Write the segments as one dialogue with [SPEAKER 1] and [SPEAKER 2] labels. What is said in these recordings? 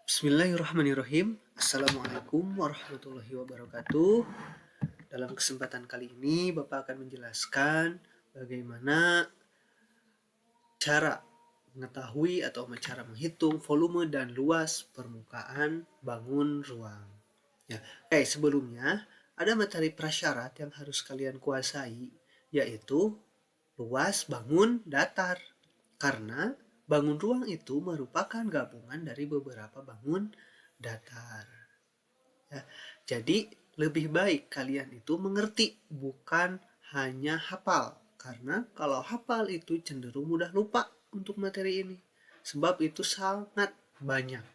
[SPEAKER 1] Bismillahirrahmanirrahim. Assalamualaikum warahmatullahi wabarakatuh. Dalam kesempatan kali ini, Bapak akan menjelaskan bagaimana cara mengetahui atau cara menghitung volume dan luas permukaan bangun ruang. Ya, sebelumnya ada materi prasyarat yang harus kalian kuasai, yaitu luas bangun datar. Karena bangun ruang itu merupakan gabungan dari beberapa bangun datar. Ya, jadi lebih baik kalian itu mengerti, bukan hanya hafal. Karena kalau hafal itu cenderung mudah lupa untuk materi ini. Sebab itu sangat banyak.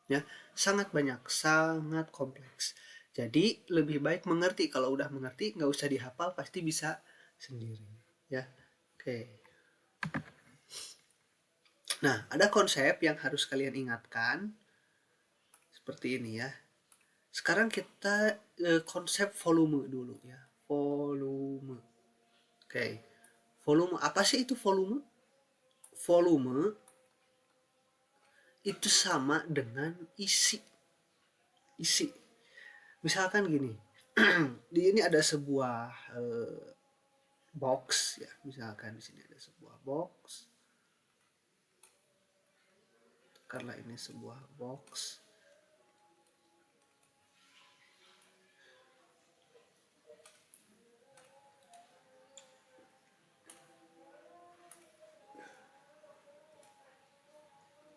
[SPEAKER 1] Ya, sangat banyak, sangat kompleks. Jadi lebih baik mengerti. Kalau udah mengerti, nggak usah dihafal, pasti bisa sendiri. Ya, oke. Nah, ada konsep yang harus kalian ingatkan seperti ini ya. Sekarang kita konsep volume dulu ya. Volume. Oke. Volume, apa sih itu volume? Volume itu sama dengan isi. Isi. Misalkan gini. Di ini ada sebuah box ya. Misalkan di sini ada sebuah box. Karena ini sebuah box.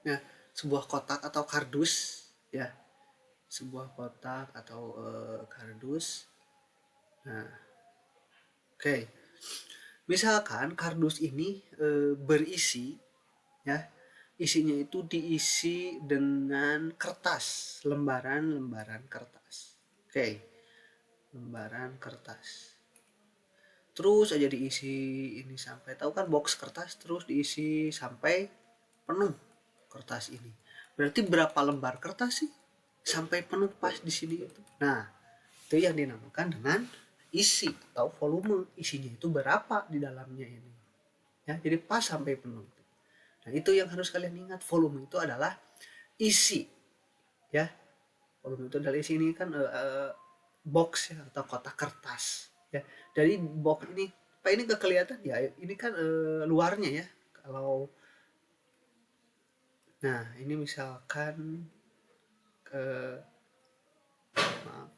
[SPEAKER 1] Ya, sebuah kotak atau kardus ya. Sebuah kotak atau kardus. Nah, oke. Misalkan kardus ini berisi ya. Isinya itu diisi dengan kertas, lembaran-lembaran kertas. Oke. Lembaran kertas. Terus aja diisi ini sampai, tahu kan box kertas, terus diisi sampai penuh kertas ini. Berarti berapa lembar kertas sih sampai penuh pas di sini itu? Nah, itu yang dinamakan dengan isi atau volume. Isinya itu berapa di dalamnya ini. Ya, jadi pas sampai penuh. Nah, itu yang harus kalian ingat. Volume itu adalah isi. Ya. Volume itu adalah isi. Ini kan box ya, atau kotak kertas. Ya. Dari box ini, Pak, ini gak kelihatan ya. Ini kan luarnya ya. Kalau nah, ini misalkan maaf.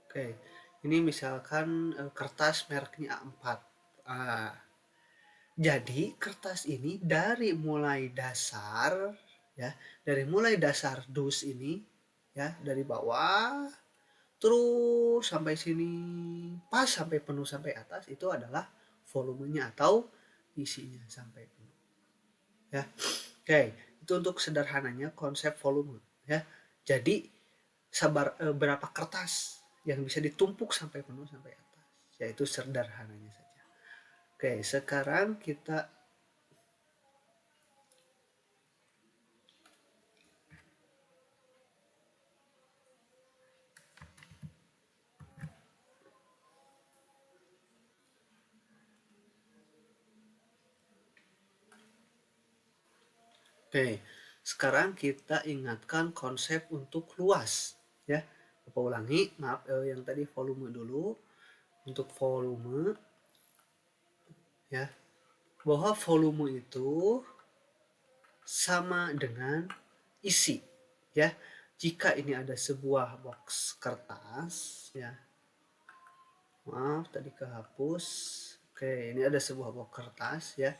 [SPEAKER 1] Oke. Ini misalkan kertas mereknya A4. Jadi kertas ini dari mulai dasar ya, dari mulai dasar dus ini ya, dari bawah terus sampai sini pas sampai penuh sampai atas, itu adalah volumenya atau isinya sampai penuh. Ya. Oke, itu untuk sederhananya konsep volume ya. Jadi berapa kertas yang bisa ditumpuk sampai penuh sampai atas, yaitu sederhananya saja. Oke, sekarang kita sekarang kita ingatkan konsep untuk luas ya. Bapak ulangi, maaf yang tadi volume dulu. Untuk volume ya, bahwa volume itu sama dengan isi ya. Jika ini ada sebuah box kertas ya, maaf tadi kehapus. Oke, ini ada sebuah box kertas ya.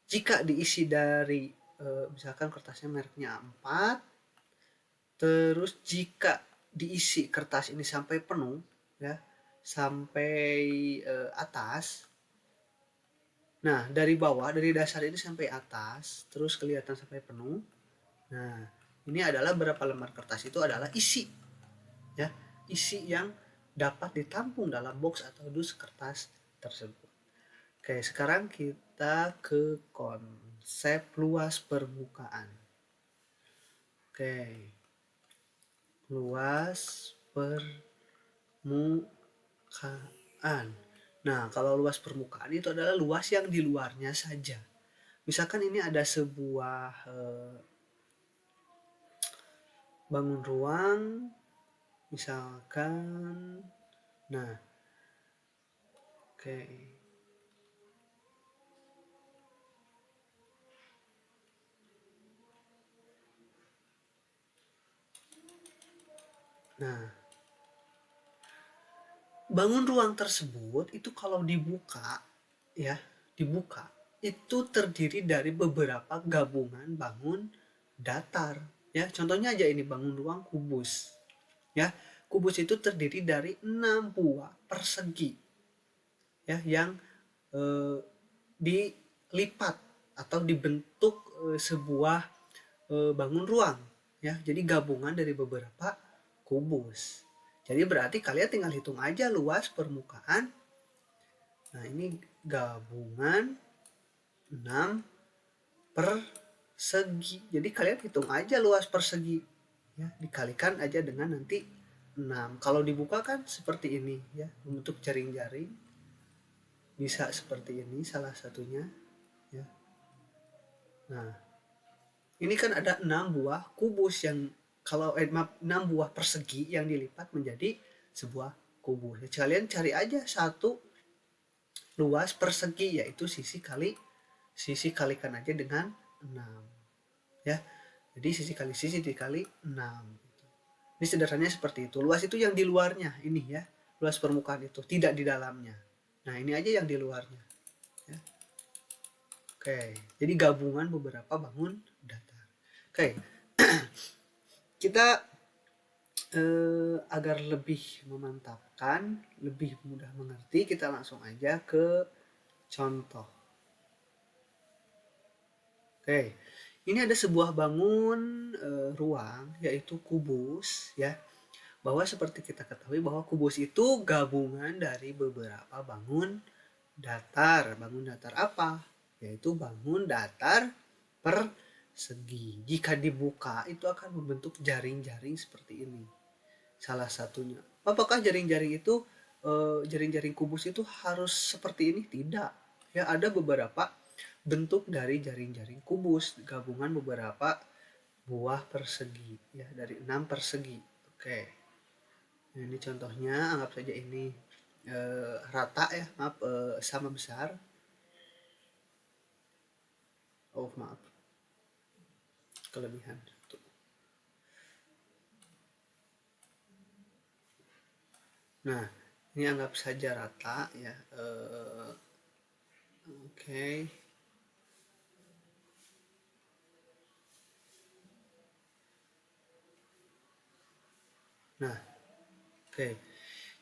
[SPEAKER 1] Jika diisi dari misalkan kertasnya mereknya A4, terus jika diisi kertas ini sampai penuh ya, sampai atas. Nah, dari bawah, dari dasar ini sampai atas, terus kelihatan sampai penuh. Nah, ini adalah berapa lembar kertas, itu adalah isi. Ya, isi yang dapat ditampung dalam box atau dus kertas tersebut. Oke, sekarang kita ke konsep luas permukaan. Oke. Luas permukaan. Nah, kalau luas permukaan itu adalah luas yang di luarnya saja. Misalkan ini ada sebuah bangun ruang, misalkan, nah, oke. Nah, bangun ruang tersebut itu kalau dibuka, ya, dibuka, itu terdiri dari beberapa gabungan bangun datar. Ya, contohnya aja ini bangun ruang kubus. Ya, kubus itu terdiri dari 6 buah persegi, ya, yang dilipat atau dibentuk sebuah bangun ruang, ya. Jadi gabungan dari beberapa kubus. Jadi berarti kalian tinggal hitung aja luas permukaan. Nah, ini gabungan 6 persegi. Jadi kalian hitung aja luas persegi, ya, dikalikan aja dengan nanti 6. Kalau dibuka kan seperti ini, ya, membentuk jaring-jaring. Bisa seperti ini salah satunya, ya. Nah, ini kan ada 6 buah kubus yang kalau 6 buah persegi yang dilipat menjadi sebuah kubus. Ya, kalian cari aja satu luas persegi, yaitu sisi kalikan aja dengan 6, ya. Jadi sisi kali sisi dikali 6. Ini sederhananya seperti itu. Luas itu yang di luarnya ini, ya. Luas permukaan itu, tidak di dalamnya. Nah, ini aja yang di luarnya, ya. Oke, jadi gabungan beberapa bangun datar. Oke. Kita agar lebih memantapkan, lebih mudah mengerti, kita langsung aja ke contoh. Oke, ini ada sebuah bangun ruang, yaitu kubus, ya. Bahwa seperti kita ketahui bahwa kubus itu gabungan dari beberapa bangun datar. Bangun datar apa? Yaitu bangun datar persegi. Jika dibuka itu akan membentuk jaring-jaring seperti ini. Salah satunya. Apakah jaring-jaring itu jaring-jaring kubus itu harus seperti ini? Tidak. Ya, ada beberapa bentuk dari jaring-jaring kubus, gabungan beberapa buah persegi, ya, dari 6 persegi. Oke. Nah, ini contohnya, anggap saja ini rata, ya, maaf, sama besar. Oh, maaf. Kelebihan. Nah, ini anggap saja rata, ya. Oke. Nah, oke.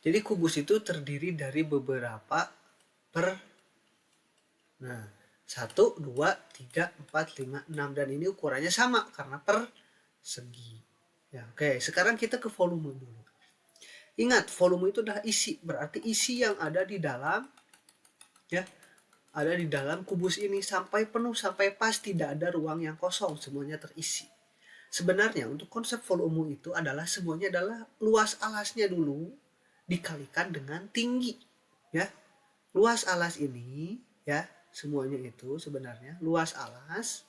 [SPEAKER 1] Jadi kubus itu terdiri dari beberapa nah, 1, 2, 3, 4, 5, 6. Dan ini ukurannya sama karena persegi. Ya, oke. Sekarang kita ke volume dulu. Ingat, volume itu adalah isi, berarti isi yang ada di dalam, ya, ada di dalam kubus ini sampai penuh, sampai pas, tidak ada ruang yang kosong, semuanya terisi. Sebenarnya untuk konsep volume itu adalah semuanya adalah luas alasnya dulu dikalikan dengan tinggi, ya. Luas alas ini, ya, semuanya itu sebenarnya luas alas,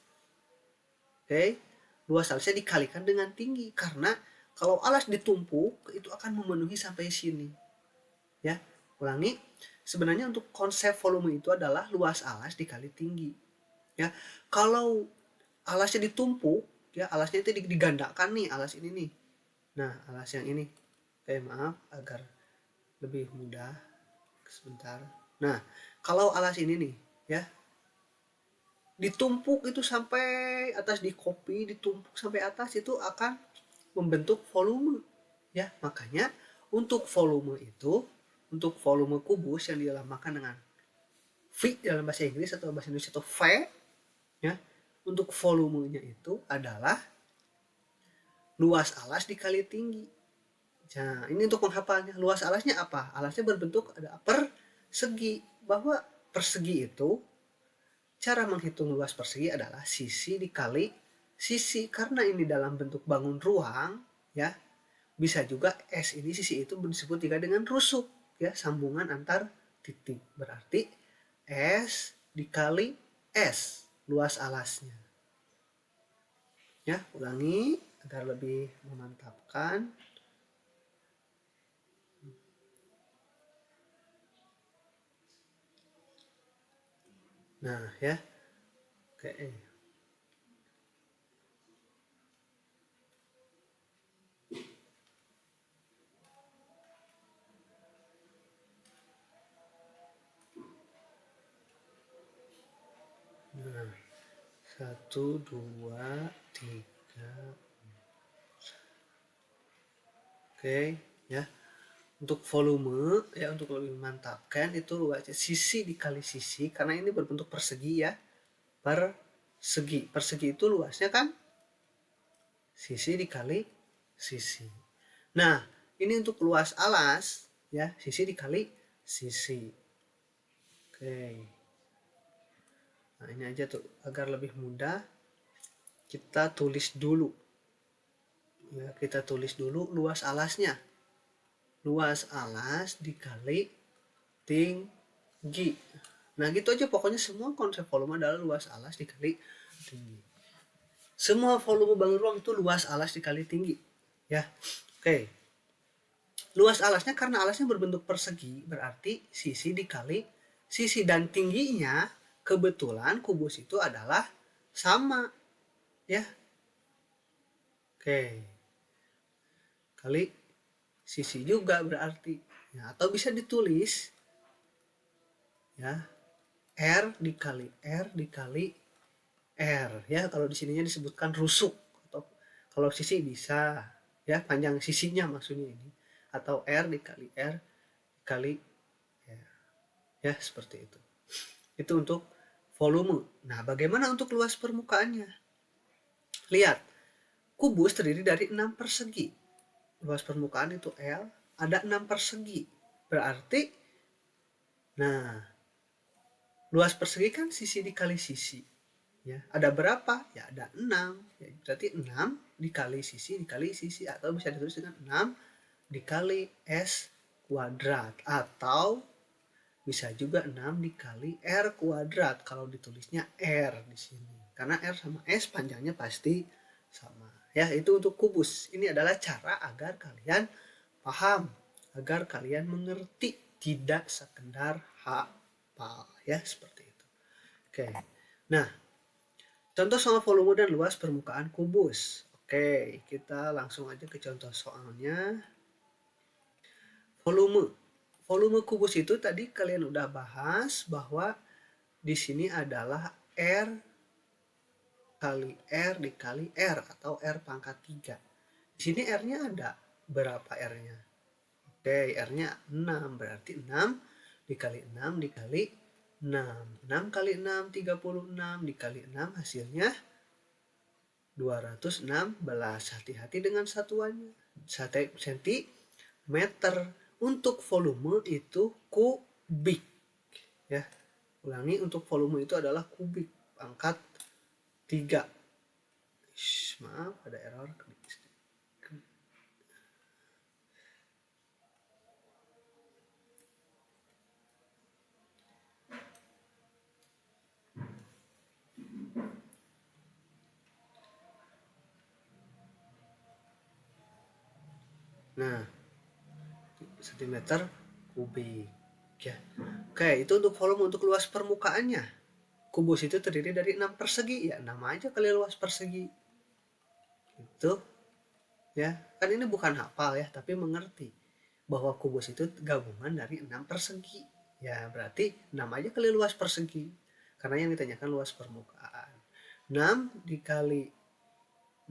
[SPEAKER 1] oke, luas alasnya dikalikan dengan tinggi, karena kalau alas ditumpuk itu akan memenuhi sampai sini, ya. Ulangi, sebenarnya untuk konsep volume itu adalah luas alas dikali tinggi, ya. Kalau alasnya ditumpuk, ya, alasnya itu digandakan nih, alas ini nih. Nah, alas yang ini, maaf agar lebih mudah, sebentar. Nah, kalau alas ini nih, ya, ditumpuk itu sampai atas, di copy, ditumpuk sampai atas, itu akan membentuk volume, ya. Makanya untuk volume itu, untuk volume kubus yang dilambangkan dengan V dalam bahasa Inggris atau bahasa Indonesia itu V, ya, untuk volumenya itu adalah luas alas dikali tinggi. Nah, ini untuk menghafalnya. Luas alasnya apa? Alasnya berbentuk ada persegi. Bahwa persegi itu, cara menghitung luas persegi adalah sisi dikali sisi. Karena ini dalam bentuk bangun ruang, ya, bisa juga S ini, sisi itu disebut juga dengan rusuk, ya, sambungan antar titik. Berarti S dikali S. luas alasnya. Ya, ulangi agar lebih memantapkan. Nah, ya. Oke. Nah, 1, 2, 3. Oke, ya. Untuk volume, ya untuk lebih memantapkan itu luasnya sisi dikali sisi, karena ini berbentuk persegi ya. Persegi. Persegi itu luasnya kan sisi dikali sisi. Nah, ini untuk luas alas, ya, sisi dikali sisi. Oke. Nah, ini aja tuh, agar lebih mudah, kita tulis dulu. Ya, kita tulis dulu luas alasnya. Luas alas dikali tinggi. Nah, gitu aja pokoknya semua konsep volume adalah luas alas dikali tinggi. Semua volume bangun ruang itu luas alas dikali tinggi. Ya, oke. Luas alasnya karena alasnya berbentuk persegi, berarti sisi dikali sisi, dan tingginya kebetulan kubus itu adalah sama. Ya. Oke. Kali sisi juga berarti. Ya, atau bisa ditulis ya R dikali R dikali R, ya kalau di sininya disebutkan rusuk, atau kalau sisi bisa ya panjang sisinya maksudnya ini, atau R dikali R dikali R, ya seperti itu. Itu untuk volume. Nah, bagaimana untuk luas permukaannya? Lihat, kubus terdiri dari 6 persegi. Luas permukaan itu L, ada 6 persegi. Berarti, nah, luas persegi kan sisi dikali sisi. Ya, ada berapa? Ya ada 6. Ya, berarti 6 dikali sisi, atau bisa ditulis dengan 6 dikali S kuadrat, atau bisa juga 6 dikali R kuadrat kalau ditulisnya R di sini. Karena R sama S panjangnya pasti sama. Ya, itu untuk kubus. Ini adalah cara agar kalian paham, agar kalian mengerti, tidak sekedar hafal, ya seperti itu. Oke. Nah, contoh soal volume dan luas permukaan kubus. Oke, kita langsung aja ke contoh soalnya. Volume. Volume kubus itu tadi kalian udah bahas bahwa di sini adalah R kali R dikali R, atau R pangkat 3. Di sini R-nya ada berapa R-nya? Oke, R-nya 6, berarti 6 dikali 6 dikali 6. 6 kali 6, 36, dikali 6 hasilnya 216. Hati-hati dengan satuannya. Sentimeter. Untuk volume itu kubik. Ya. Ulangi, untuk volume itu adalah kubik pangkat 3. Maaf, ada error. Nah, sentimeter kubik. Ya. Oke, itu untuk volume. Untuk luas permukaannya, kubus itu terdiri dari 6 persegi. Ya, nama aja kali luas persegi. Itu. Ya, kan ini bukan hafal ya, tapi mengerti bahwa kubus itu gabungan dari 6 persegi. Ya, berarti 6 aja kali luas persegi. Karena yang ditanyakan luas permukaan. 6 dikali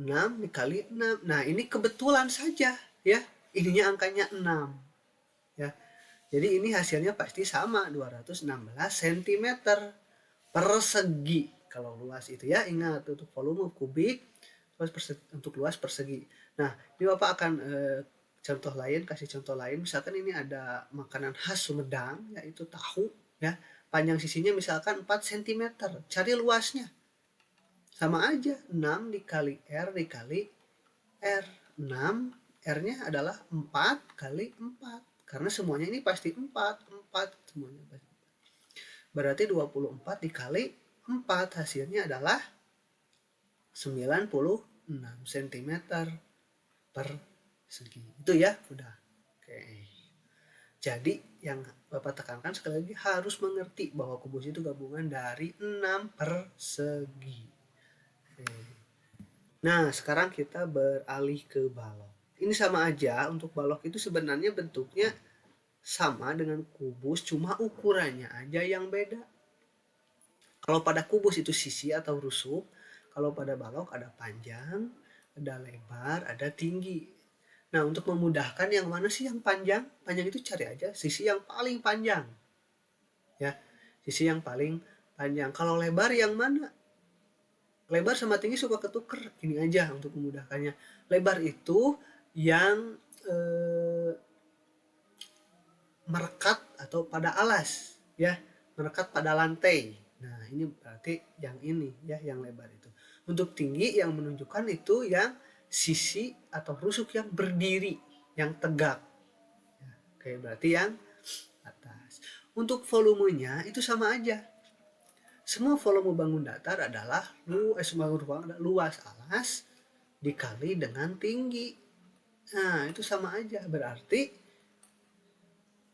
[SPEAKER 1] 6 dikali 6. Nah, ini kebetulan saja ya. Ininya angkanya 6. Ya. Jadi ini hasilnya pasti sama, 216 cm persegi. Kalau luas itu ya, ingat untuk volume kubik, untuk luas persegi. Nah, ini Bapak akan kasih contoh lain. Misalkan ini ada makanan khas Sumedang, yaitu tahu, ya. Panjang sisinya misalkan 4 cm. Cari luasnya. Sama aja, 6 dikali R dikali R. 6, R-nya adalah 4 kali 4. Karena semuanya ini pasti 4 semuanya. Berarti 24 dikali 4 hasilnya adalah 96 cm per segi. Itu ya, udah. Oke. Jadi yang Bapak tekankan sekali lagi harus mengerti bahwa kubus itu gabungan dari 6 persegi. Oke. Nah, sekarang kita beralih ke balok. Ini sama aja, untuk balok itu sebenarnya bentuknya sama dengan kubus, cuma ukurannya aja yang beda. Kalau pada kubus itu sisi atau rusuk, kalau pada balok ada panjang, ada lebar, ada tinggi. Nah, untuk memudahkan yang mana sih yang panjang? Panjang itu cari aja sisi yang paling panjang. Ya, sisi yang paling panjang. Kalau lebar yang mana? Lebar sama tinggi suka ketuker. Ini aja untuk memudahkannya. Lebar itu yang merekat atau pada alas, ya, merekat pada lantai. Nah, ini berarti yang ini ya, yang lebar itu. Untuk tinggi yang menunjukkan itu yang sisi atau rusuk yang berdiri, yang tegak. Ya, oke, berarti yang atas. Untuk volumenya itu sama aja. Semua volume bangun datar adalah luas alas dikali dengan tinggi. Nah, itu sama aja. Berarti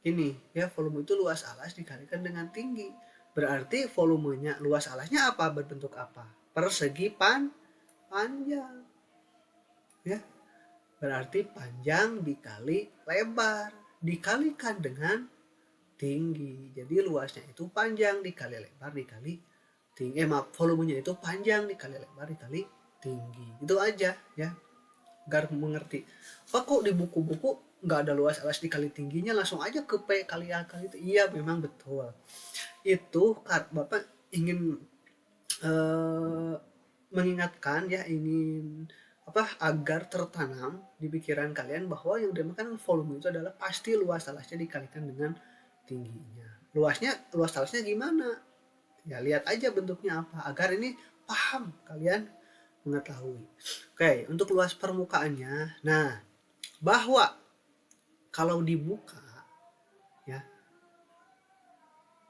[SPEAKER 1] ini ya, volume itu luas alas dikalikan dengan tinggi. Berarti volumenya, luas alasnya apa? Berbentuk apa? Persegi panjang. Ya. Berarti panjang dikali lebar dikalikan dengan tinggi. Jadi luasnya itu panjang dikali lebar dikali tinggi. Volumenya itu panjang dikali lebar dikali tinggi. Itu aja ya. Agar mengerti. Kok di buku-buku nggak ada luas alas dikali tingginya, langsung aja ke P kali A kali itu. Iya, memang betul. Itu Bapak ingin mengingatkan ya, ingin agar tertanam di pikiran kalian bahwa yang dimakan volume itu adalah pasti luas alasnya dikalikan dengan tingginya. Luas alasnya gimana? Ya lihat aja bentuknya apa, agar ini paham kalian mengetahui. Oke, untuk luas permukaannya. Nah, bahwa kalau dibuka ya,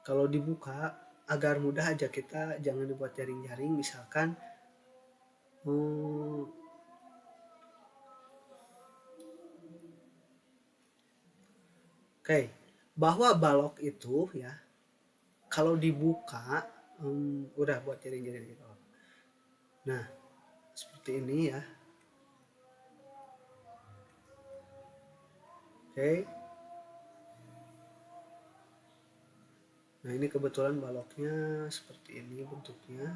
[SPEAKER 1] kalau dibuka agar mudah aja, kita jangan dibuat jaring-jaring. Misalkan bahwa balok itu ya, kalau dibuka udah buat jaring-jaring gitu. Nah, seperti ini ya. Oke. Nah, ini kebetulan baloknya seperti ini bentuknya.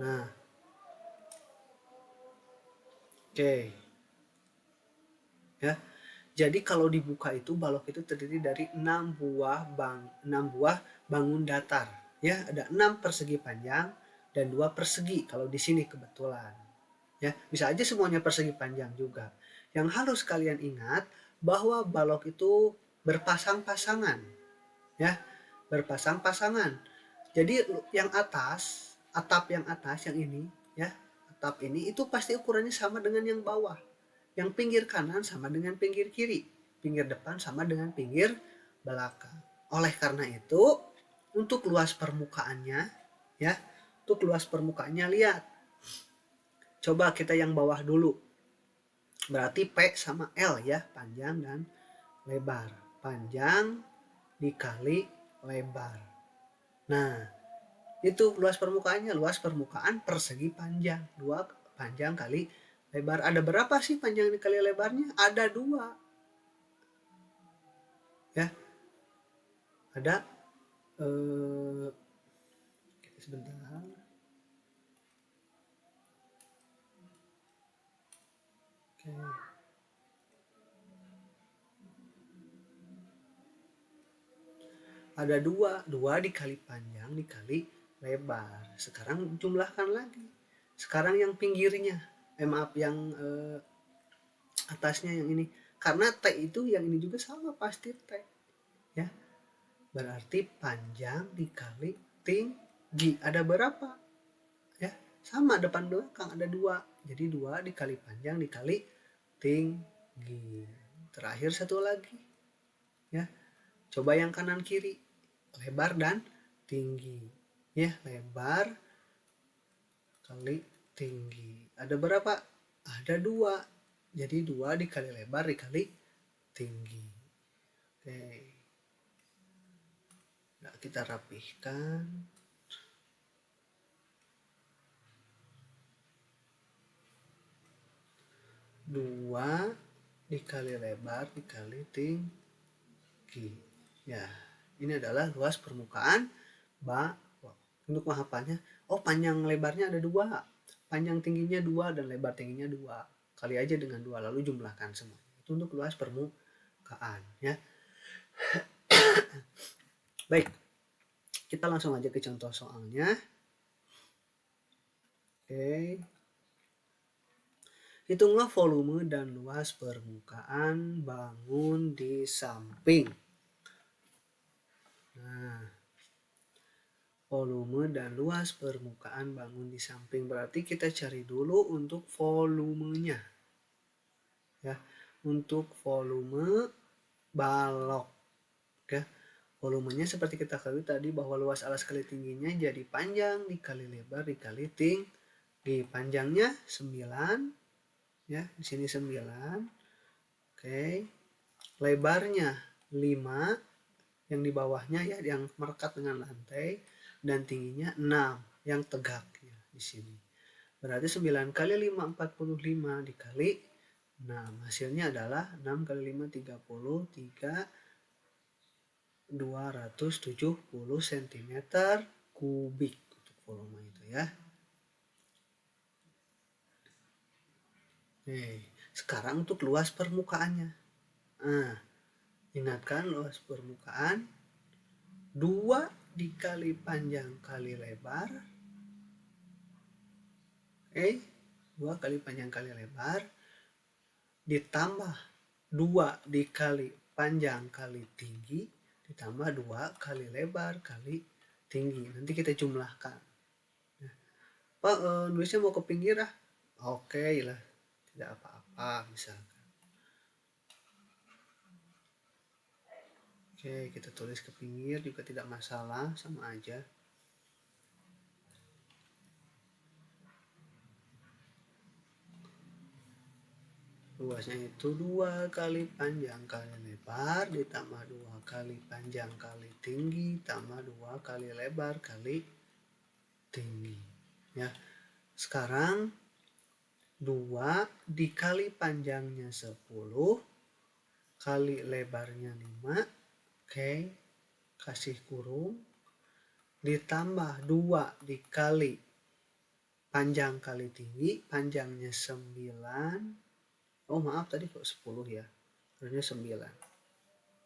[SPEAKER 1] Nah. Oke. Ya. Jadi kalau dibuka itu balok itu terdiri dari 6 buah bangun datar. Ya, ada 6 persegi panjang dan 2 persegi kalau di sini kebetulan. Ya, bisa aja semuanya persegi panjang juga. Yang harus kalian ingat bahwa balok itu berpasang-pasangan. Ya, berpasang-pasangan. Jadi yang atas, atap yang atas yang ini, ya, atap ini itu pasti ukurannya sama dengan yang bawah. Yang pinggir kanan sama dengan pinggir kiri, pinggir depan sama dengan pinggir belakang. Oleh karena itu, untuk luas permukaannya, ya, untuk luas permukaannya lihat. Coba kita yang bawah dulu. Berarti P sama L ya, panjang dan lebar. Panjang dikali lebar. Nah, itu luas permukaannya, luas permukaan persegi panjang. 2 panjang kali lebar. Ada berapa sih panjang dikali lebarnya? Ada 2. Ya. Ada sebentar. Oke. Ada 2 dikali panjang dikali lebar. Sekarang jumlahkan lagi. Sekarang yang pinggirnya, yang atasnya yang ini. Karena T itu yang ini juga sama, pasti T. Ya. Berarti panjang dikali tinggi. Ada berapa? Ya, sama depan belakang ada 2. Jadi 2 dikali panjang dikali tinggi. Terakhir satu lagi. Ya. Coba yang kanan kiri. Lebar dan tinggi. Ya, lebar kali tinggi. Ada berapa? Ada 2. Jadi 2 dikali lebar dikali tinggi. Oke. Nah, kita rapihkan. 2 dikali lebar dikali tinggi. Ya, ini adalah luas permukaan bawah. Untuk menghafalnya, oh panjang lebarnya ada 2, panjang tingginya 2 dan lebar tingginya 2. Kali aja dengan 2 lalu jumlahkan semua. Itu untuk luas permukaan ya. Baik. Kita langsung aja ke contoh soalnya. Oke. Hitunglah volume dan luas permukaan bangun di samping. Nah, volume dan luas permukaan bangun di samping. Berarti kita cari dulu untuk volumenya. Ya, untuk volume balok. Ya, volumenya seperti kita ketahui tadi bahwa luas alas kali tingginya jadi panjang dikali lebar dikali tinggi. Panjangnya 9. Ya, di sini 9. Oke. Lebarnya 5, yang di bawahnya ya yang merekat dengan lantai, dan tingginya 6 yang tegak ya di sini. Berarti 9 kali 5 45 dikali 6. Hasilnya adalah 6 kali 5 33 270 cm kubik untuk volume itu ya. Sekarang untuk luas permukaannya. Nah, ingatkan luas permukaan 2 dikali panjang kali lebar. 2 kali panjang kali lebar ditambah 2 dikali panjang kali tinggi ditambah 2 kali lebar kali tinggi. Nanti kita jumlahkan. Pak, nulisnya mau ke pinggir ah? Oke lah, tidak apa-apa misalkan. Oke, kita tulis ke pinggir juga tidak masalah, sama aja. Luasnya itu 2 kali panjang kali lebar ditambah 2 kali panjang kali tinggi tambah 2 kali lebar kali tinggi. Ya. Sekarang 2 dikali panjangnya 10 kali lebarnya 5. Oke. Kasih kurung. Ditambah 2 dikali panjang kali tinggi, panjangnya 9. Oh maaf tadi kok 10 ya, harusnya 9.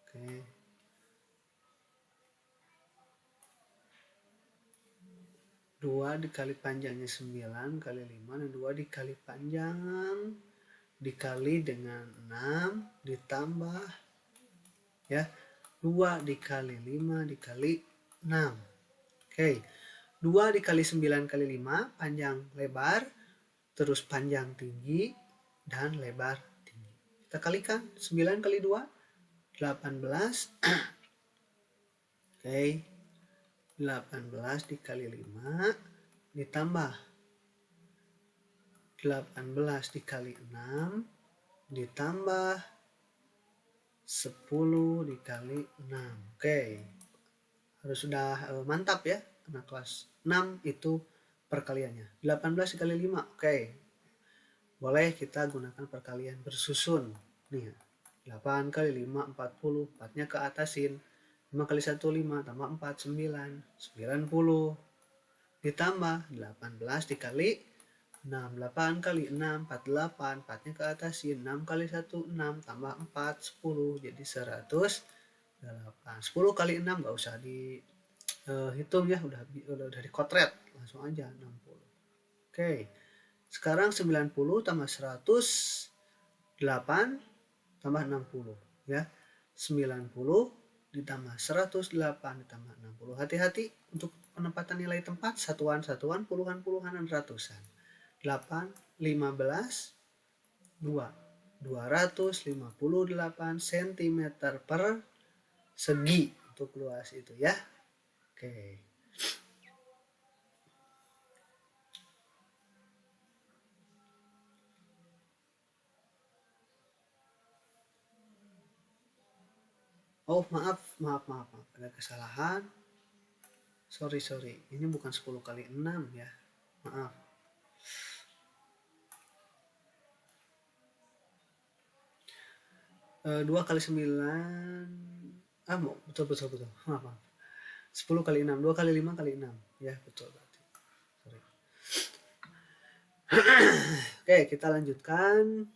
[SPEAKER 1] Oke. 2 dikali panjangnya 9 kali 5 dan 2 dikali panjang dikali dengan 6 ditambah ya 2 dikali 5 dikali 6. Oke. 2 dikali 9 kali 5 panjang lebar terus panjang tinggi dan lebar tinggi. Kita kalikan 9 kali 2 18. Oke. 18 dikali 5 ditambah 18 dikali 6 ditambah 10 dikali 6. Oke. Harus sudah mantap ya anak kelas 6 itu perkaliannya. 18 dikali 5. Oke. Boleh kita gunakan perkalian bersusun. Nih, 8 kali 5, 40. 4-nya ke atasin. 5 kali 1, 5. Tambah 4, 9. 90. Ditambah 18 dikali 6. 8 kali 6, 48. 4-nya ke atasin. 6 kali 1, 6. Tambah 4, 10. Jadi 108. 10 kali 6 gak usah dihitung ya. Udah dikotret. Langsung aja 60. Oke. Sekarang 90 tambah 108 tambah 60 ya. 90 ditambah 108 ditambah 60. Hati-hati untuk penempatan nilai tempat, satuan-satuan, puluhan-puluhan dan ratusan. 8, 15, 2. 258 cm per segi untuk luas itu ya. Oke. Oh, maaf, ada kesalahan. Sorry. Ini bukan 10 kali 6 ya. Maaf. 2 kali 9. Betul. Maaf. 10 kali 6, 2 kali 5 kali 6. Ya, betul berarti. Sorry. Oke, kita lanjutkan.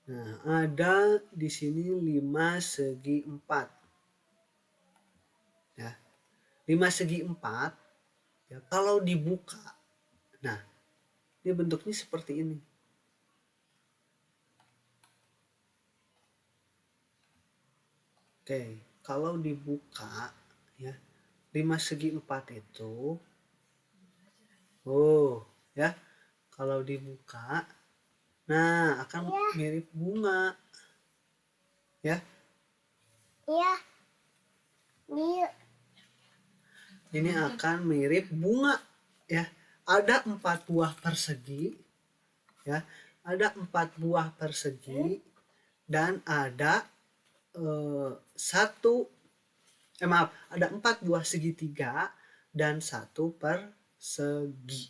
[SPEAKER 1] Nah, ada di sini 5 segi 4. Ya. 5 segi 4 ya, kalau dibuka. Nah, ini bentuknya seperti ini. Oke, kalau dibuka ya, 5 segi 4 itu ya, kalau dibuka nah akan mirip bunga. Ya. Iya. Ini akan mirip bunga ya. Ada 4 buah persegi ya. Ada 4 buah persegi dan ada ada 4 buah segitiga dan 1 persegi.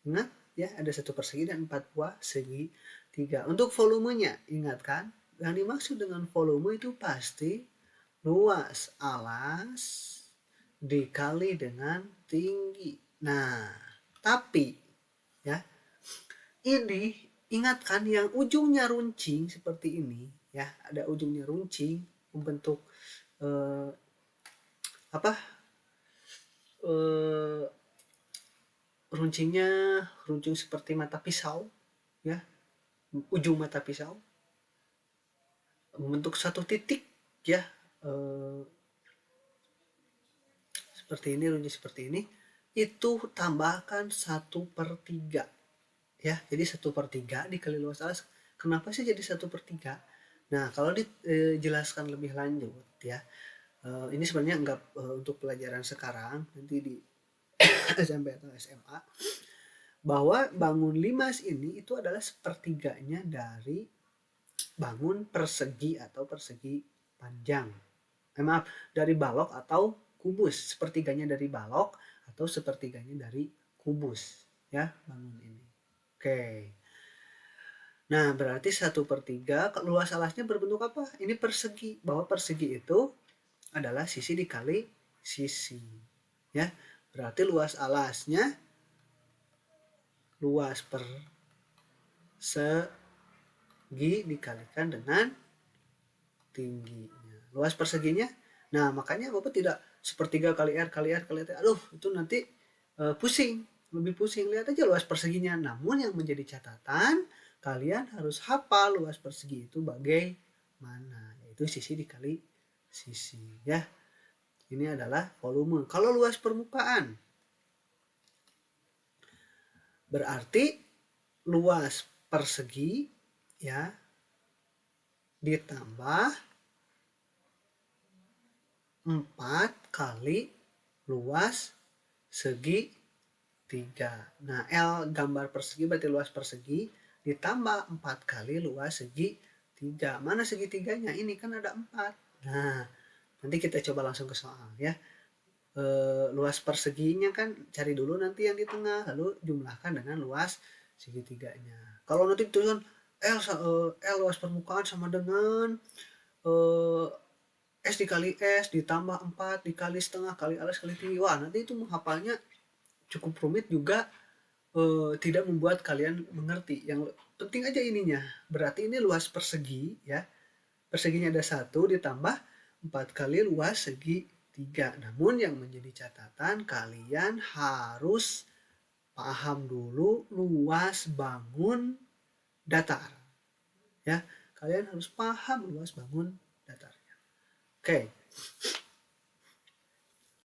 [SPEAKER 1] Ingat ya, ada 1 persegi dan 4 buah segitiga. Untuk volumenya, ingat kan? Yang dimaksud dengan volume itu pasti luas alas dikali dengan tinggi. Nah, tapi ya, ini ingatkan yang ujungnya runcing seperti ini ya, ada ujungnya runcing membentuk runcing seperti mata pisau ya, ujung mata pisau membentuk satu titik ya, seperti ini, runcing seperti ini, itu tambahkan 1/3 ya. Jadi 1/3 dikali luas alas. Kenapa sih jadi 1/3? Nah, kalau dijelaskan lebih lanjut ya, ini sebenarnya enggak untuk pelajaran sekarang, nanti di SMP atau SMA, bahwa bangun limas ini itu adalah sepertiganya dari bangun persegi atau persegi panjang. Dari balok atau kubus, sepertiganya dari balok atau sepertiganya dari kubus ya, bangun ini. Oke. Nah, berarti 1/3 luas alasnya berbentuk apa? Ini persegi, bahwa persegi itu adalah sisi dikali sisi ya. Berarti luas alasnya luas persegi dikalikan dengan tingginya. Luas perseginya, nah makanya Bapak tidak 1/3 kali R kali R kali R. Aduh, itu nanti pusing, lebih pusing. Lihat aja luas perseginya. Namun yang menjadi catatan, kalian harus hafal luas persegi itu bagaimana, yaitu sisi dikali sisi ya. Ini adalah volume. Kalau luas permukaan, berarti luas persegi ya ditambah 4 kali luas segi 3. Nah, L gambar persegi berarti luas persegi ditambah 4 kali luas segi 3. Mana segitiganya? Ini kan ada 4. Nah, nanti kita coba langsung ke soal ya. Luas perseginya kan cari dulu nanti yang di tengah, lalu jumlahkan dengan luas segitiganya. Kalau nanti tulisan L luas permukaan sama dengan S dikali S ditambah 4 dikali setengah kali alas kali tinggi. Wah, nanti itu menghafalnya cukup rumit juga, tidak membuat kalian mengerti. Yang penting aja ininya. Berarti ini luas persegi ya. Perseginya ada 1 ditambah 4 kali luas segi 3. Namun yang menjadi catatan, kalian harus paham dulu luas bangun datar. Ya, kalian harus paham luas bangun datarnya. Oke.